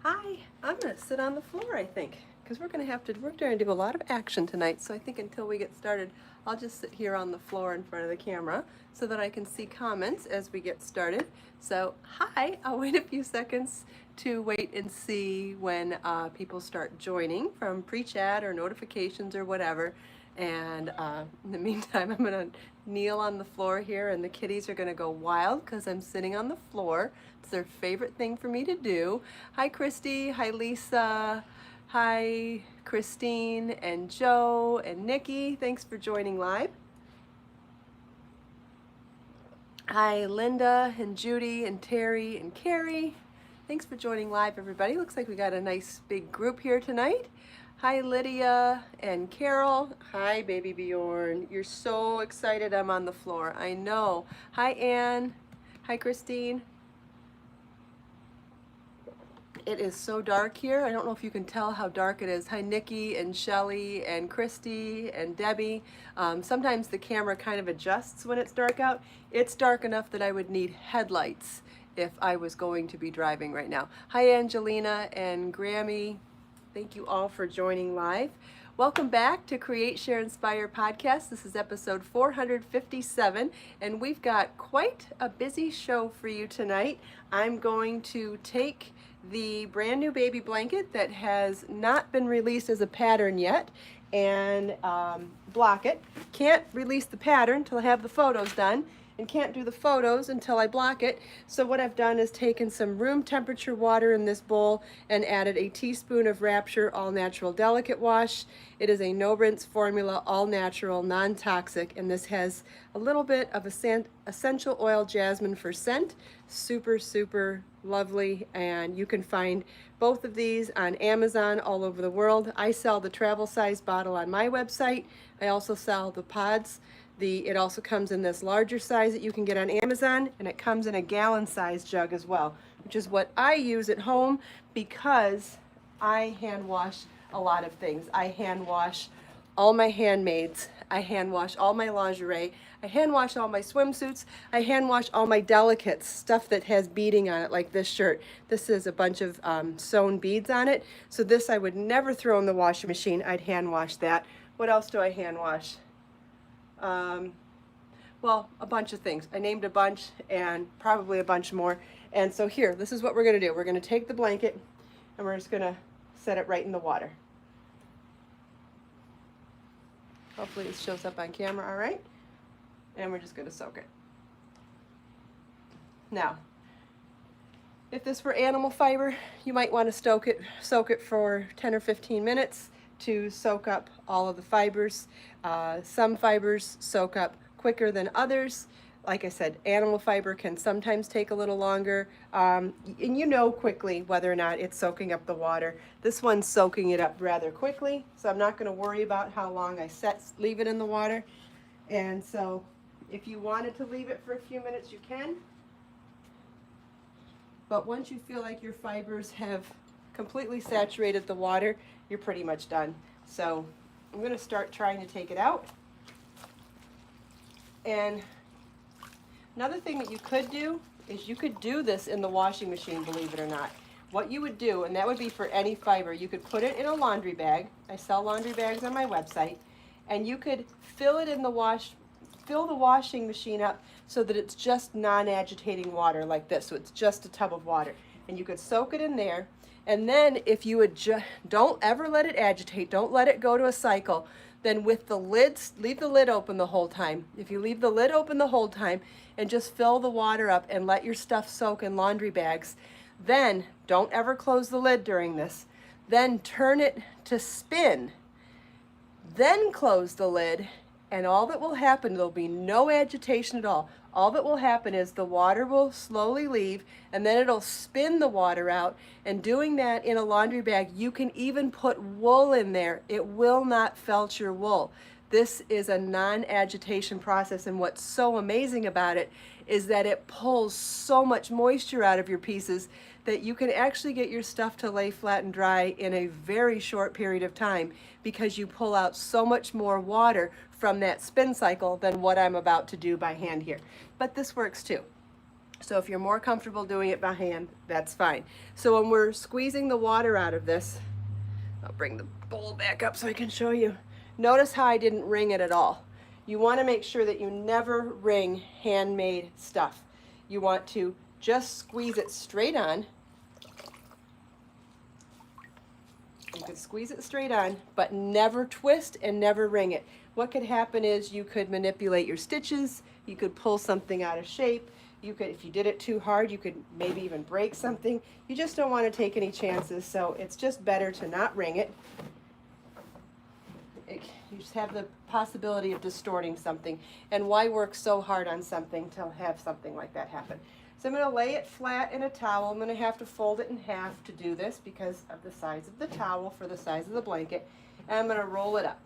Hi, I'm going to sit on the floor, I think, because we're going to do a lot of action tonight. So I think until we get started, I'll just sit here on the floor in front of the camera so that I can see comments as we get started. So hi, I'll wait a few seconds to wait and see when people start joining from pre-chat or notifications or whatever. And in the meantime, I'm going to kneel on the floor here, and the kitties are going to go wild because I'm sitting on the floor. It's their favorite thing for me to do. Hi, Christy. Hi, Lisa. Hi, Christine and Joe and Nikki. Thanks for joining live. Hi, Linda and Judy and Terry and Carrie. Thanks for joining live, everybody. Looks like we got a nice big group here tonight. Hi, Lydia and Carol. Hi, baby Bjorn. You're so excited I'm on the floor. I know. Hi, Anne. Hi, Christine. It is so dark here. I don't know if you can tell how dark it is. Hi, Nikki and Shelly and Christy and Debbie. Sometimes the camera kind of adjusts when it's dark out. It's dark enough that I would need headlights if I was going to be driving right now. Hi, Angelina and Grammy. Thank you all for joining live. Welcome back to Create, Share, Inspire podcast. This is episode 457, and we've got quite a busy show for you tonight. I'm going to take the brand new baby blanket that has not been released as a pattern yet and block it. Can't release the pattern until I have the photos done, and can't do the photos until I block it. So what I've done is taken some room temperature water in this bowl and added a teaspoon of Wrapture all natural delicate wash. It is a no rinse formula, all natural, non-toxic, and this has a little bit of essential oil jasmine for scent. Super, super lovely, and you can find both of these on Amazon all over the world. I sell the travel size bottle on my website. I also sell the pods. It also comes in this larger size that you can get on Amazon, and it comes in a gallon size jug as well, which is what I use at home because I hand wash a lot of things. I hand wash all my handmaids. I hand wash all my lingerie. I hand wash all my swimsuits. I hand wash all my delicates, stuff that has beading on it, like this shirt. This is a bunch of sewn beads on it. So this I would never throw in the washing machine. I'd hand wash that. What else do I hand wash? Well, a bunch of things. I named a bunch and probably a bunch more. And so here, this is what we're going to do. We're going to take the blanket and we're just going to set it right in the water. Hopefully this shows up on camera all right. And we're just going to soak it. Now, if this were animal fiber, you might want to soak it for 10 or 15 minutes to soak up all of the fibers. Some fibers soak up quicker than others. Like I said, animal fiber can sometimes take a little longer, and you know quickly whether or not it's soaking up the water. This one's soaking it up rather quickly, so I'm not going to worry about how long I leave it in the water. And so if you wanted to leave it for a few minutes, you can. But once you feel like your fibers have completely saturated the water, you're pretty much done. So I'm going to start trying to take it out. And another thing that you could do is you could do this in the washing machine, believe it or not. What you would do, and that would be for any fiber, you could put it in a laundry bag. I sell laundry bags on my website. And you could fill it in fill the washing machine up so that it's just non-agitating water like this. So it's just a tub of water. And you could soak it in there. And then if you would don't ever let it agitate, don't let it go to a cycle, then with the lids, leave the lid open the whole time. If you leave the lid open the whole time and just fill the water up and let your stuff soak in laundry bags, then don't ever close the lid during this. Then turn it to spin. Then close the lid, and all that will happen, there'll be no agitation at all. All that will happen is the water will slowly leave, and then it'll spin the water out. And doing that in a laundry bag, you can even put wool in there. It will not felt your wool. This is a non-agitation process, and what's so amazing about it is that it pulls so much moisture out of your pieces that you can actually get your stuff to lay flat and dry in a very short period of time because you pull out so much more water from that spin cycle than what I'm about to do by hand here. But this works too. So if you're more comfortable doing it by hand, that's fine. So when we're squeezing the water out of this, I'll bring the bowl back up so I can show you. Notice how I didn't wring it at all. You want to make sure that you never wring handmade stuff. You want to just squeeze it straight on. You could squeeze it straight on, but never twist and never wring it. What could happen is you could manipulate your stitches, you could pull something out of shape, you could, if you did it too hard, you could maybe even break something. You just don't want to take any chances, so it's just better to not wring it. You just have the possibility of distorting something, and why work so hard on something to have something like that happen? So I'm going to lay it flat in a towel. I'm going to have to fold it in half to do this because of the size of the towel for the size of the blanket, and I'm going to roll it up.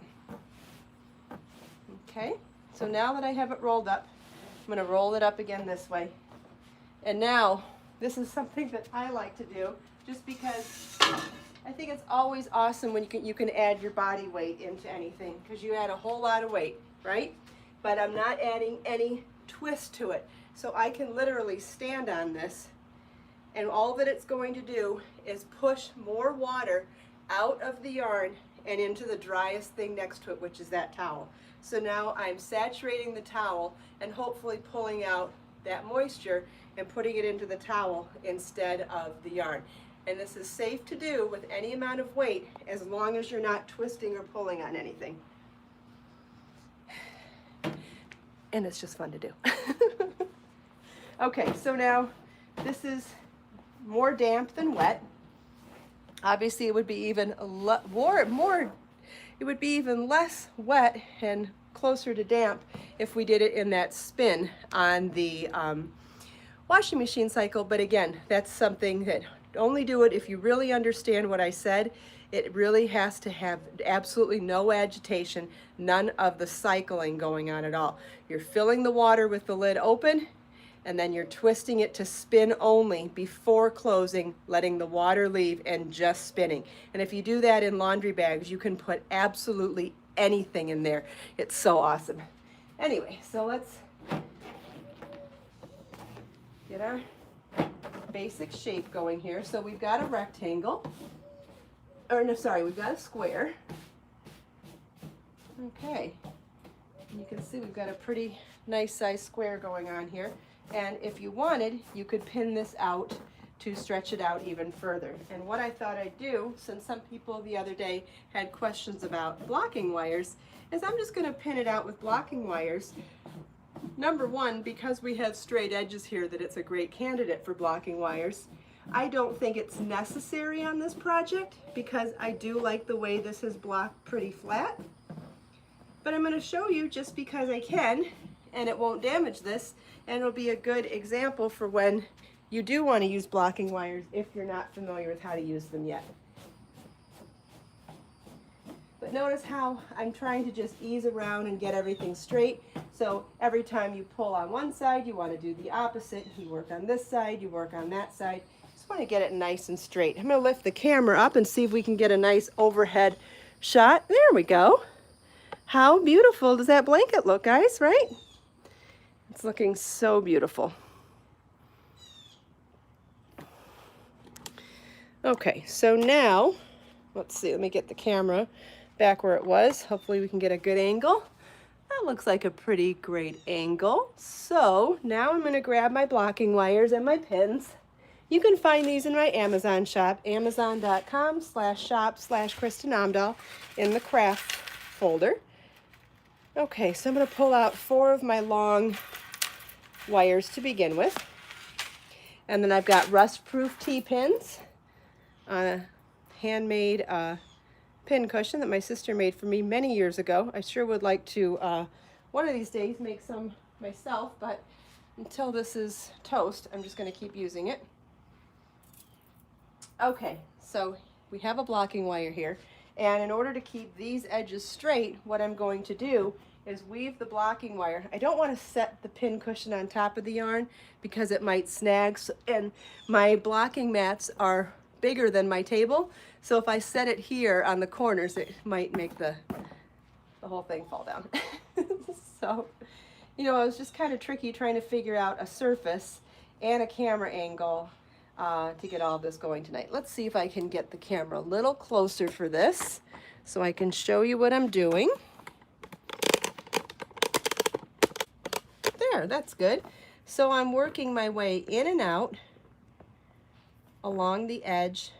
Okay, so now that I have it rolled up, I'm going to roll it up again this way. And now, this is something that I like to do just because I think it's always awesome when you can add your body weight into anything, because you add a whole lot of weight, right? But I'm not adding any twist to it. So I can literally stand on this, and all that it's going to do is push more water out of the yarn and into the driest thing next to it, which is that towel. So now I'm saturating the towel and hopefully pulling out that moisture and putting it into the towel instead of the yarn. And this is safe to do with any amount of weight as long as you're not twisting or pulling on anything. And it's just fun to do. Okay, so now this is more damp than wet. Obviously, it would be even it would be even less wet and closer to damp if we did it in that spin on the washing machine cycle. But again, that's something that only do it if you really understand what I said. It really has to have absolutely no agitation, none of the cycling going on at all. You're filling the water with the lid open, and then you're twisting it to spin only before closing, letting the water leave and just spinning. And if you do that in laundry bags, you can put absolutely anything in there. It's so awesome. Anyway, so let's get our basic shape going here. So we've got a rectangle, or no, sorry, we've got a square. Okay, and you can see we've got a pretty nice size square going on here. And if you wanted, you could pin this out to stretch it out even further. And what I thought I'd do, since some people the other day had questions about blocking wires, is I'm just going to pin it out with blocking wires. Number one, because we have straight edges here, that it's a great candidate for blocking wires. I don't think it's necessary on this project because I do like the way this is blocked pretty flat. But I'm going to show you just because I can, and it won't damage this, and it'll be a good example for when you do want to use blocking wires if you're not familiar with how to use them yet. But notice how I'm trying to just ease around and get everything straight. So every time you pull on one side, you want to do the opposite. You work on this side, you work on that side. Just want to get it nice and straight. I'm going to lift the camera up and see if we can get a nice overhead shot. There we go. How beautiful does that blanket look, guys, right? It's looking so beautiful. Okay, so now, let's see, let me get the camera back where it was. Hopefully we can get a good angle. That looks like a pretty great angle. So now I'm going to grab my blocking wires and my pins. You can find these in my Amazon shop, amazon.com/shop/Kristin Omdahl in the craft folder. Okay, so I'm going to pull out 4 of my long wires to begin with. And then I've got rust-proof T-pins on a handmade pin cushion that my sister made for me many years ago. I sure would like to one of these days make some myself, but until this is toast, I'm just going to keep using it. Okay, so we have a blocking wire here, and in order to keep these edges straight, what I'm going to do is weave the blocking wire. I don't want to set the pin cushion on top of the yarn because it might snag, and my blocking mats are bigger than my table, so if I set it here on the corners, it might make the whole thing fall down. So, you know, it was just kind of tricky trying to figure out a surface, and a camera angle to get all this going tonight. Let's see if I can get the camera a little closer for this so I can show you what I'm doing. There, that's good. So I'm working my way in and out along the edge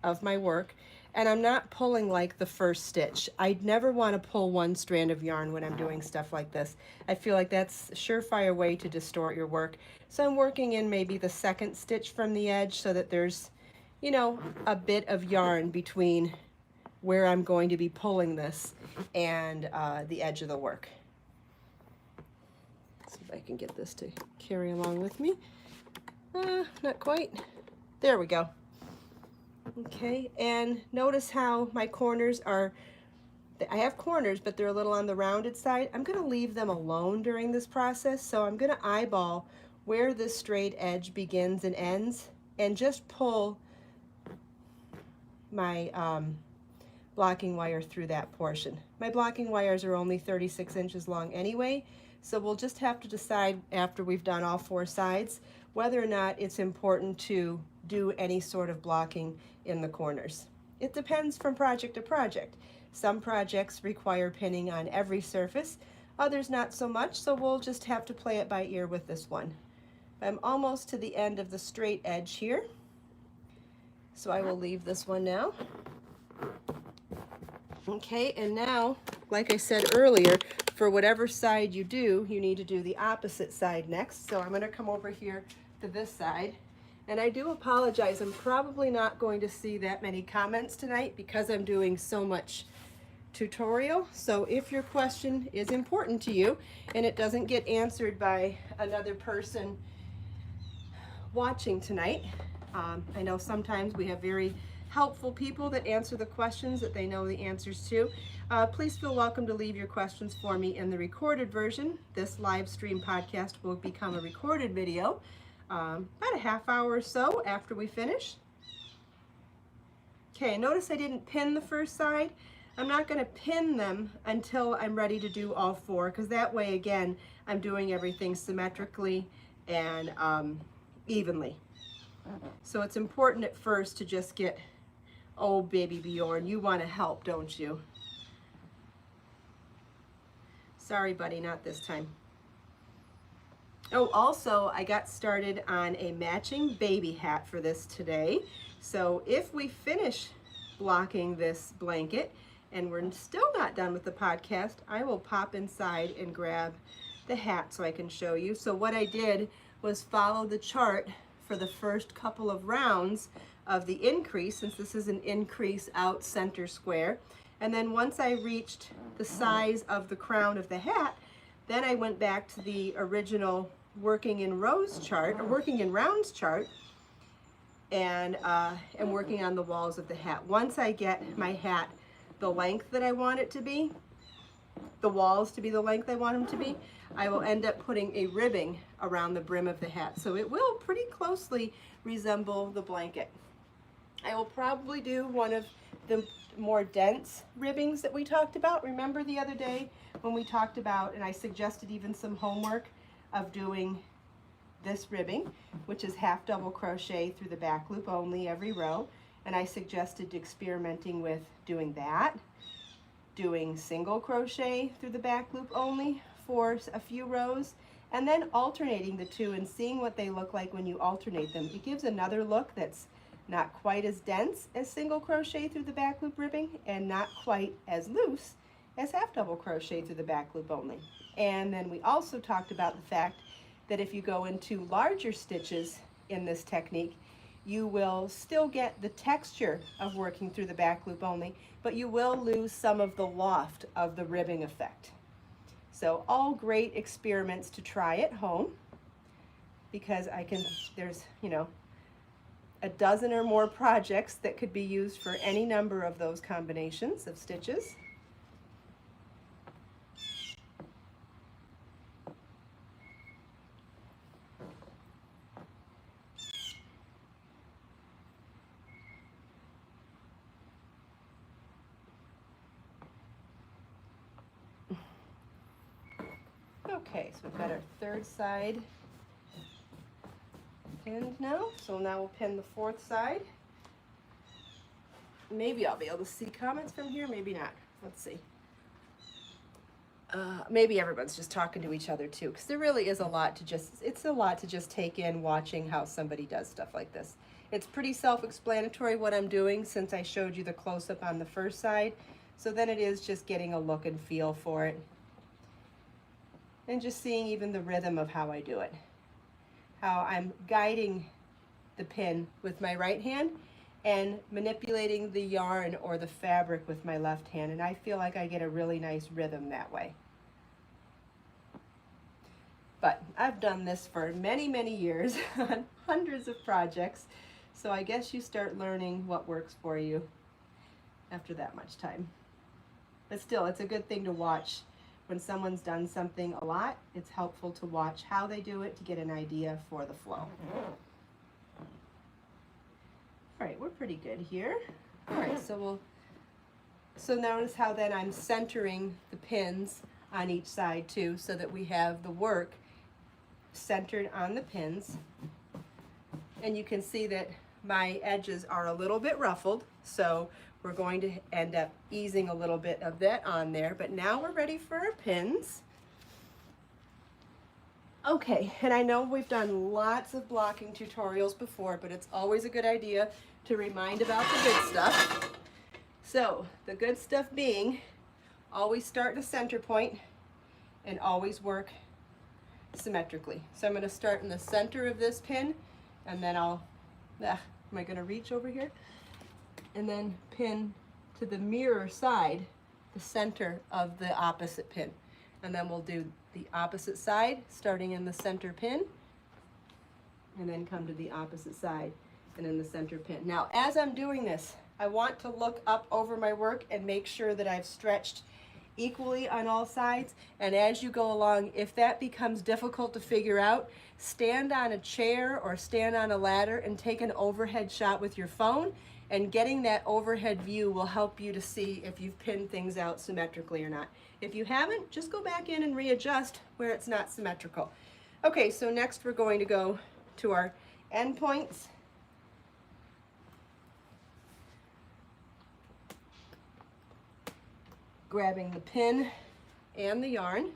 of my work, and I'm not pulling like the first stitch. I'd never want to pull one strand of yarn when I'm doing stuff like this. I feel like that's a surefire way to distort your work. So I'm working in maybe the second stitch from the edge so that there's, you know, a bit of yarn between where I'm going to be pulling this and the edge of the work. See if I can get this to carry along with me. Not quite. There we go. Okay, and notice how my corners are, I have corners, but they're a little on the rounded side. I'm going to leave them alone during this process, so I'm going to eyeball where this straight edge begins and ends, and just pull my blocking wire through that portion. My blocking wires are only 36 inches long anyway, so we'll just have to decide after we've done all four sides whether or not it's important to do any sort of blocking in the corners. It depends from project to project. Some projects require pinning on every surface, others not so much, so we'll just have to play it by ear with this one. I'm almost to the end of the straight edge here, so I will leave this one now. Okay, and now, like I said earlier, for whatever side you do, you need to do the opposite side next. So I'm going to come over here to this side. And I do apologize, I'm probably not going to see that many comments tonight because I'm doing so much tutorial. So if your question is important to you and it doesn't get answered by another person watching tonight, I know sometimes we have very helpful people that answer the questions that they know the answers to. Please feel welcome to leave your questions for me in the recorded version. This live stream podcast will become a recorded video about a half hour or so after we finish. Okay, notice I didn't pin the first side. I'm not going to pin them until I'm ready to do all four, because that way, again, I'm doing everything symmetrically and evenly. So it's important at first to just get, oh baby Bjorn, you want to help, don't you? Sorry buddy, not this time. Oh, also, I got started on a matching baby hat for this today. So if we finish blocking this blanket and we're still not done with the podcast, I will pop inside and grab the hat so I can show you. So what I did was follow the chart for the first couple of rounds of the increase, since this is an increase out center square. And then once I reached the size of the crown of the hat, then I went back to the original working in rows chart, or working in rounds chart, and working on the walls of the hat. Once I get my hat the length that I want it to be, the walls to be the length I want them to be, I will end up putting a ribbing around the brim of the hat. So it will pretty closely resemble the blanket. I will probably do one of the more dense ribbings that we talked about. Remember the other day when we talked about, and I suggested even some homework of doing this ribbing, which is half double crochet through the back loop only every row. And I suggested experimenting with doing that, doing single crochet through the back loop only for a few rows, and then alternating the two and seeing what they look like when you alternate them. It gives another look that's not quite as dense as single crochet through the back loop ribbing and not quite as loose as half double crochet through the back loop only. And then we also talked about the fact that if you go into larger stitches in this technique, you will still get the texture of working through the back loop only, but you will lose some of the loft of the ribbing effect. So all great experiments to try at home, because there's, you know, a dozen or more projects that could be used for any number of those combinations of stitches. Okay, so we've got our third side pinned now. So now we'll pin the fourth side. Maybe I'll be able to see comments from here, maybe not. Let's see. Maybe everyone's just talking to each other too, because there really is a lot to just take in watching how somebody does stuff like this. It's pretty self-explanatory what I'm doing since I showed you the close-up on the first side. So then it is just getting a look and feel for it. And just seeing even the rhythm of how I do it. How I'm guiding the pin with my right hand and manipulating the yarn or the fabric with my left hand. And I feel like I get a really nice rhythm that way. But I've done this for many, many years on hundreds of projects. So I guess you start learning what works for you after that much time. But still, it's a good thing to watch. When someone's done something a lot, it's helpful to watch how they do it to get an idea for the flow. All right, we're pretty good here. All right, so notice how then I'm centering the pins on each side too, so that we have the work centered on the pins. And you can see that my edges are a little bit ruffled, so we're going to end up easing a little bit of that on there. But now we're ready for our pins. Okay, and I know we've done lots of blocking tutorials before, but it's always a good idea to remind about the good stuff. So the good stuff being, always start at a center point and always work symmetrically. So I'm going to start in the center of this pin, and then am I going to reach over here? And then pin to the mirror side, the center of the opposite pin. And then we'll do the opposite side, starting in the center pin, and then come to the opposite side and in the center pin. Now, as I'm doing this, I want to look up over my work and make sure that I've stretched equally on all sides. And as you go along, if that becomes difficult to figure out, stand on a chair or stand on a ladder and take an overhead shot with your phone. And getting that overhead view will help you to see if you've pinned things out symmetrically or not. If you haven't, just go back in and readjust where it's not symmetrical. Okay, so next we're going to go to our end points. Grabbing the pin and the yarn.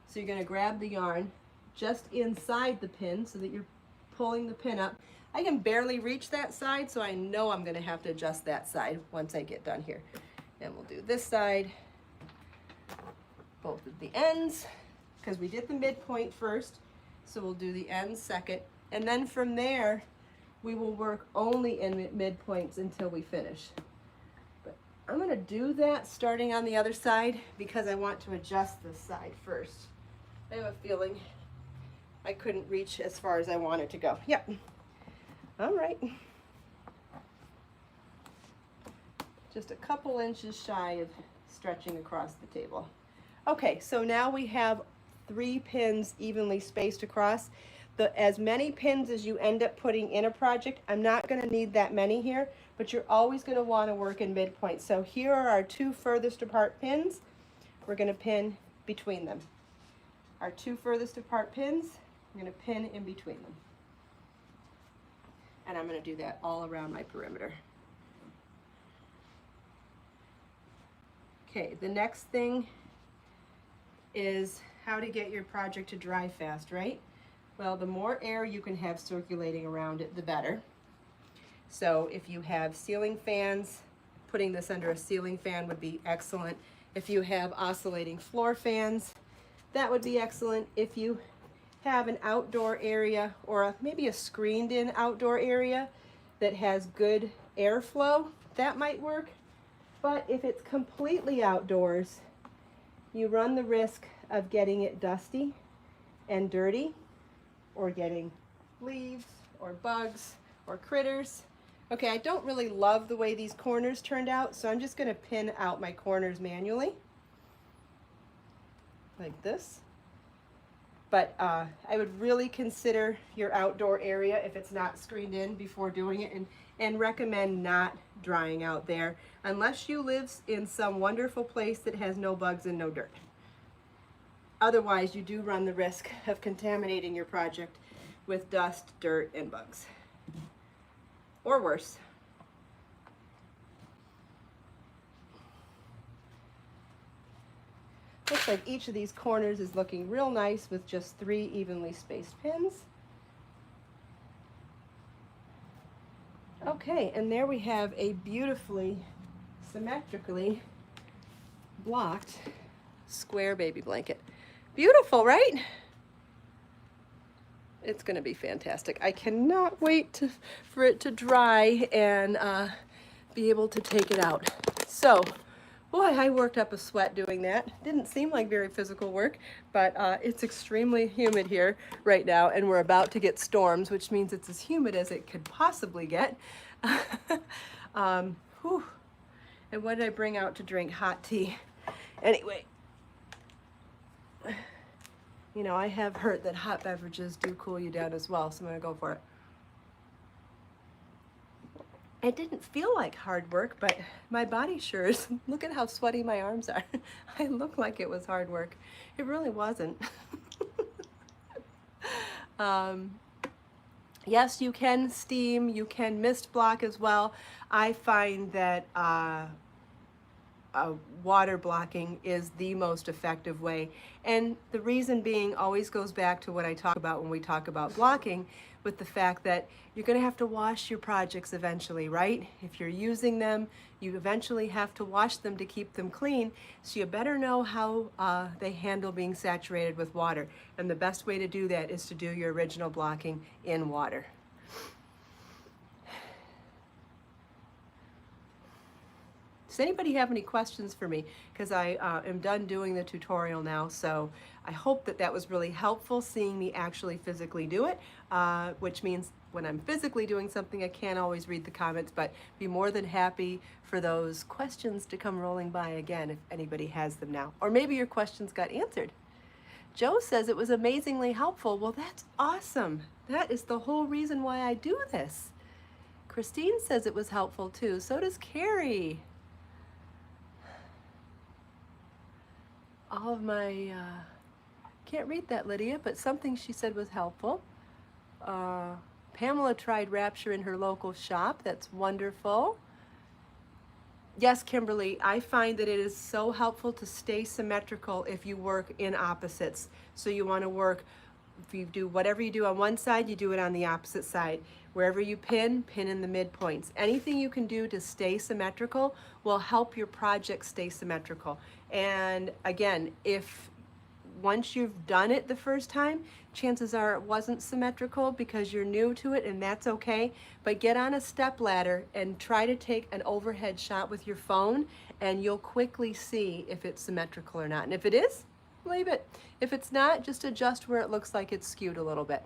So you're going to grab the yarn just inside the pin so that you're pulling the pin up. I can barely reach that side, so I know I'm going to have to adjust that side once I get done here. And we'll do this side, both of the ends, because we did the midpoint first, so we'll do the ends second. And then from there, we will work only in midpoints until we finish. But I'm going to do that starting on the other side because I want to adjust this side first. I have a feeling I couldn't reach as far as I wanted to go. Yep. All right. Just a couple inches shy of stretching across the table. Okay, so now we have 3 pins evenly spaced across. As many pins as you end up putting in a project, I'm not going to need that many here, but you're always going to want to work in midpoint. So here are our 2 furthest apart pins. We're going to pin between them. Our 2 furthest apart pins, I'm going to pin in between them. And I'm going to do that all around my perimeter. Okay, the next thing is how to get your project to dry fast, right? Well, the more air you can have circulating around it, the better. So if you have ceiling fans, putting this under a ceiling fan would be excellent. If you have oscillating floor fans, that would be excellent. If you have an outdoor area or maybe a screened in outdoor area that has good airflow, that might work. But if it's completely outdoors, you run the risk of getting it dusty and dirty, or getting leaves or bugs or critters. Okay, I don't really love the way these corners turned out, so I'm just going to pin out my corners manually like this. But I would really consider your outdoor area if it's not screened in before doing it, and recommend not drying out there unless you live in some wonderful place that has no bugs and no dirt. Otherwise, you do run the risk of contaminating your project with dust, dirt, and bugs. Or worse. Looks like each of these corners is looking real nice with just 3 evenly spaced pins. Okay, and there we have a beautifully, symmetrically blocked square baby blanket. Beautiful, right? It's going to be fantastic. I cannot wait for it to dry and be able to take it out. So, boy, I worked up a sweat doing that. Didn't seem like very physical work, but it's extremely humid here right now, and we're about to get storms, which means it's as humid as it could possibly get. Whew. And what did I bring out to drink? Hot tea. Anyway, you know, I have heard that hot beverages do cool you down as well, so I'm going to go for it. It didn't feel like hard work, but my body sure is. Look at how sweaty my arms are. I look like it was hard work. It really wasn't. Yes, you can steam, you can mist block as well. I find that water blocking is the most effective way. And the reason being always goes back to what I talk about when we talk about blocking, with the fact that you're going to have to wash your projects eventually, right? If you're using them, you eventually have to wash them to keep them clean, so you better know how they handle being saturated with water. And the best way to do that is to do your original blocking in water. Does anybody have any questions for me? Because I am done doing the tutorial now, so I hope that that was really helpful, seeing me actually physically do it, which means when I'm physically doing something, I can't always read the comments, but be more than happy for those questions to come rolling by again if anybody has them now. Or maybe your questions got answered. Joe says it was amazingly helpful. Well, that's awesome. That is the whole reason why I do this. Christine says it was helpful too. So does Carrie. All of my, can't read that, Lydia, but something she said was helpful. Pamela tried Wrapture in her local shop. That's wonderful. Yes, Kimberly, I find that it is so helpful to stay symmetrical if you work in opposites. So you want to work, if you do whatever you do on one side, you do it on the opposite side. Wherever you pin, pin in the midpoints. Anything you can do to stay symmetrical will help your project stay symmetrical. And again, if once you've done it the first time, chances are it wasn't symmetrical because you're new to it, and that's okay. But get on a step ladder and try to take an overhead shot with your phone, and you'll quickly see if it's symmetrical or not. And if it is, leave it. If it's not, just adjust where it looks like it's skewed a little bit.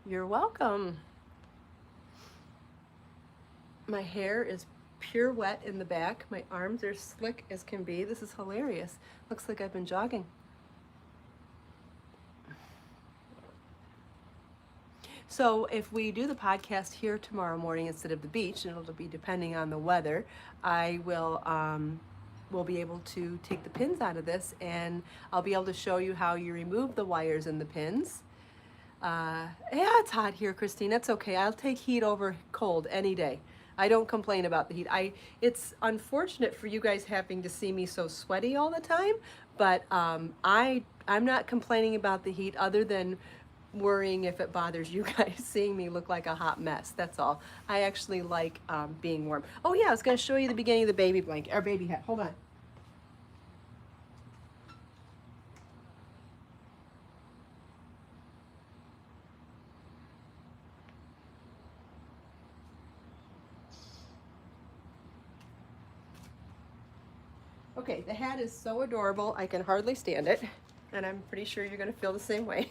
You're welcome. My hair is pure wet in the back. My arms are slick as can be. This is hilarious. Looks like I've been jogging. So if we do the podcast here tomorrow morning instead of the beach, and it'll be depending on the weather, I will we'll be able to take the pins out of this, and I'll be able to show you how you remove the wires and the pins. Yeah, it's hot here, Christine. That's okay. I'll take heat over cold any day. I don't complain about the heat. It's unfortunate for you guys having to see me so sweaty all the time, but I'm not complaining about the heat other than worrying if it bothers you guys seeing me look like a hot mess. That's all. I actually like being warm. Oh yeah, I was going to show you the beginning of the baby blanket, or baby hat. Hold on. Okay, the hat is so adorable, I can hardly stand it, and I'm pretty sure you're going to feel the same way.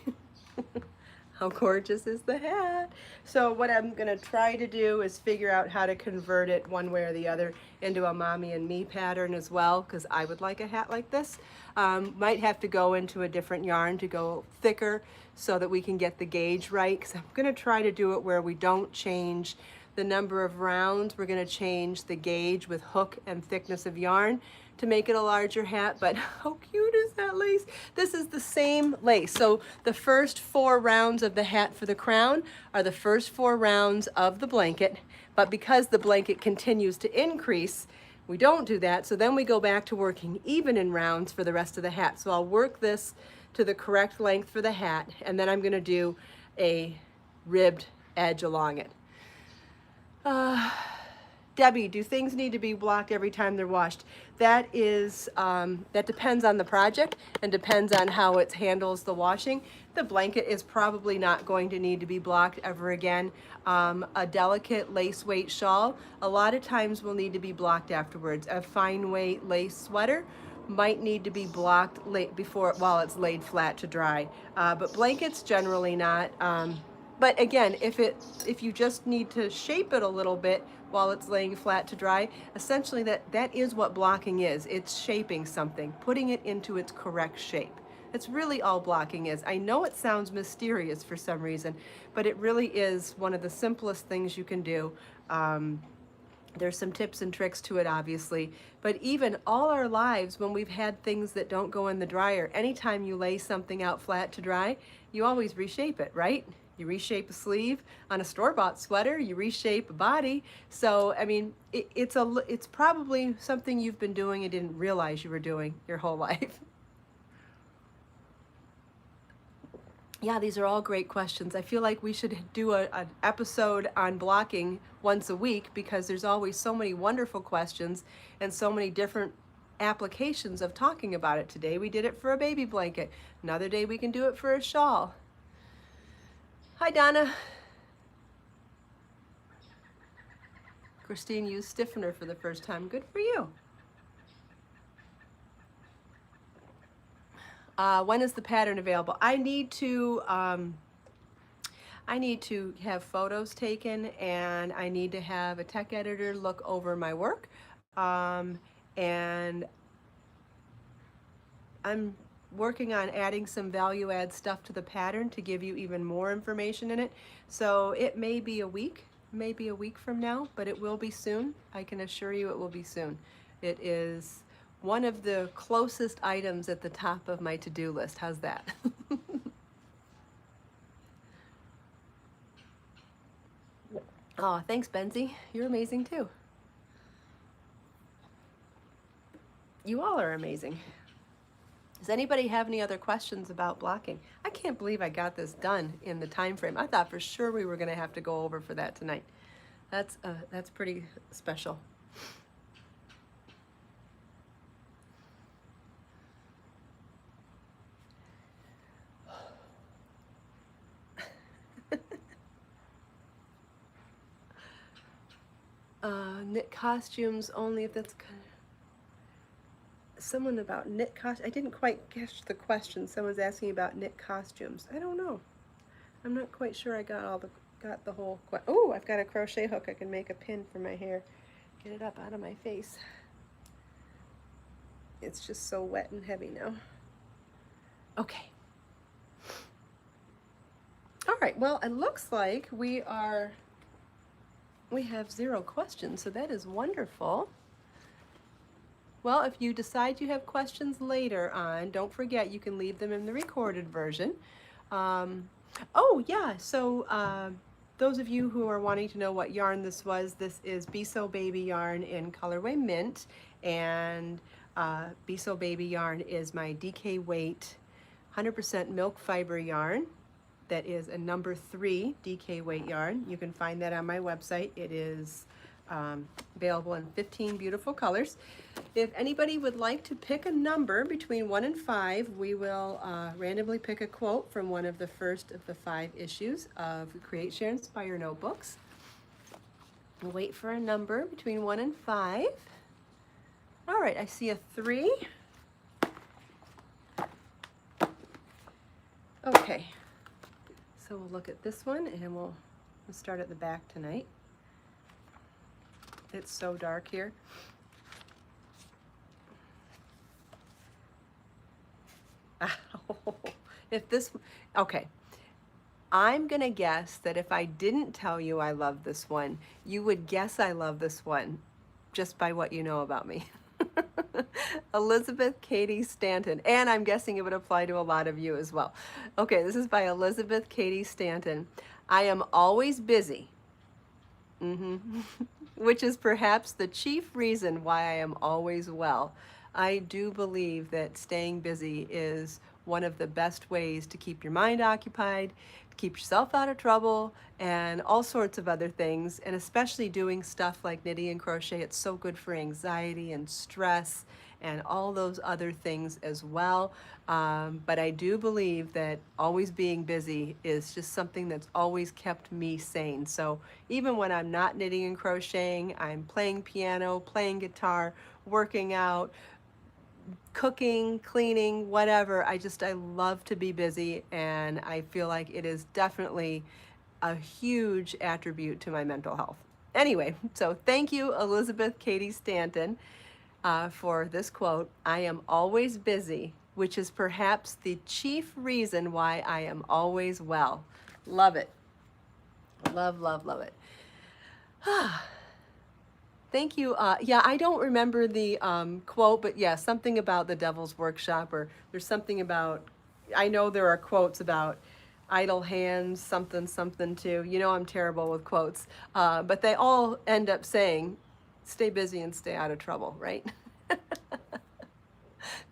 How gorgeous is the hat? So what I'm going to try to do is figure out how to convert it one way or the other into a mommy and me pattern as well, because I would like a hat like this. Might have to go into a different yarn to go thicker so that we can get the gauge right, because I'm going to try to do it where we don't change the number of rounds. We're going to change the gauge with hook and thickness of yarn to make it a larger hat, but how cute is that lace? This is the same lace. So the first 4 rounds of the hat for the crown are the first 4 rounds of the blanket, but because the blanket continues to increase, we don't do that. So then we go back to working even in rounds for the rest of the hat. So I'll work this to the correct length for the hat, and then I'm gonna do a ribbed edge along it. Debbie, do things need to be blocked every time they're washed? That is, that depends on the project and depends on how it handles the washing. The blanket is probably not going to need to be blocked ever again. A delicate lace weight shawl, a lot of times will need to be blocked afterwards. A fine weight lace sweater might need to be blocked while it's laid flat to dry. But blankets generally not. But again, if you just need to shape it a little bit while it's laying flat to dry, essentially that is what blocking is. It's shaping something, putting it into its correct shape. That's really all blocking is. I know it sounds mysterious for some reason, but it really is one of the simplest things you can do. There's some tips and tricks to it, obviously, but even all our lives when we've had things that don't go in the dryer, anytime you lay something out flat to dry, you always reshape it, right? You reshape a sleeve on a store-bought sweater, you reshape a body. So, I mean, it's probably something you've been doing and didn't realize you were doing your whole life. Yeah, these are all great questions. I feel like we should do an episode on blocking once a week because there's always so many wonderful questions and so many different applications of talking about it. Today we did it for a baby blanket. Another day we can do it for a shawl. Hi, Donna. Christine used stiffener for the first time. Good for you. When is the pattern available? I need to have photos taken, and I need to have a tech editor look over my work. And I'm working on adding some value add stuff to the pattern to give you even more information in it. So it may be a week, maybe a week from now, but it will be soon. I can assure you it will be soon. It is one of the closest items at the top of my to-do list. How's that? Oh, thanks, Benzie. You're amazing too. You all are amazing. Does anybody have any other questions about blocking? I can't believe I got this done in the time frame. I thought for sure we were going to have to go over for that tonight. That's pretty special. Knit costumes only if that's kind of... Someone about knit costumes. I didn't quite catch the question. Someone's asking about knit costumes. I don't know. I'm not quite sure I got the whole... Oh, I've got a crochet hook. I can make a pin for my hair. Get it up out of my face. It's just so wet and heavy now. Okay. All right, well, it looks like we have 0 questions, so that is wonderful. Well, if you decide you have questions later on, don't forget you can leave them in the recorded version. Oh yeah, so those of you who are wanting to know what yarn this is Be So Baby yarn in colorway mint, and Be So Baby yarn is my DK weight 100% milk fiber yarn. That is a number 3 DK weight yarn. You can find that on my website. It is available in 15 beautiful colors. If anybody would like to pick a number between 1 and 5, we will randomly pick a quote from one of the first of the 5 issues of Create, Share, Inspire notebooks. We'll wait for a number between 1 and 5. All right, I see a 3. Okay. So we'll look at this one, and we'll start at the back tonight. It's so dark here. Okay. I'm gonna guess that if I didn't tell you I love this one, you would guess I love this one just by what you know about me. Elizabeth Katie Stanton. And I'm guessing it would apply to a lot of you as well. Okay, this is by Elizabeth Katie Stanton. I am always busy. Which is perhaps the chief reason why I am always well. I do believe that staying busy is one of the best ways to keep your mind occupied, to keep yourself out of trouble, and all sorts of other things. And especially doing stuff like knitting and crochet, it's so good for anxiety and stress and all those other things as well. But I do believe that always being busy is just something that's always kept me sane. So even when I'm not knitting and crocheting, I'm playing piano, playing guitar, working out, cooking, cleaning, whatever. I love to be busy, and I feel like it is definitely a huge attribute to my mental health. Anyway, so thank you, Elizabeth Katie Stanton, for this quote. I am always busy, which is perhaps the chief reason why I am always well. Love it. Love, love, love it. Thank you. Yeah, I don't remember the quote, but yeah, something about the Devil's Workshop, or there's something about, I know there are quotes about idle hands, something, something too. You know, I'm terrible with quotes, but they all end up saying, stay busy and stay out of trouble, right?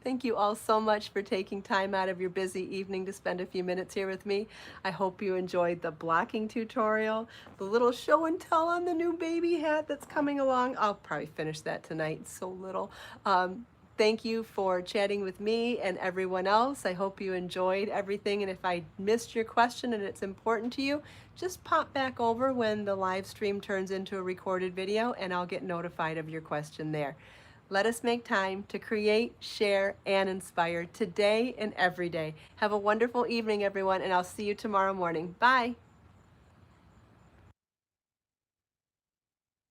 Thank you all so much for taking time out of your busy evening to spend a few minutes here with me. I hope you enjoyed the blocking tutorial, the little show and tell on the new baby hat that's coming along. I'll probably finish that tonight, it's so little. Thank you for chatting with me and everyone else. I hope you enjoyed everything, and if I missed your question and it's important to you, just pop back over when the live stream turns into a recorded video and I'll get notified of your question there. Let us make time to create, share, and inspire today and every day. Have a wonderful evening, everyone, and I'll see you tomorrow morning. Bye.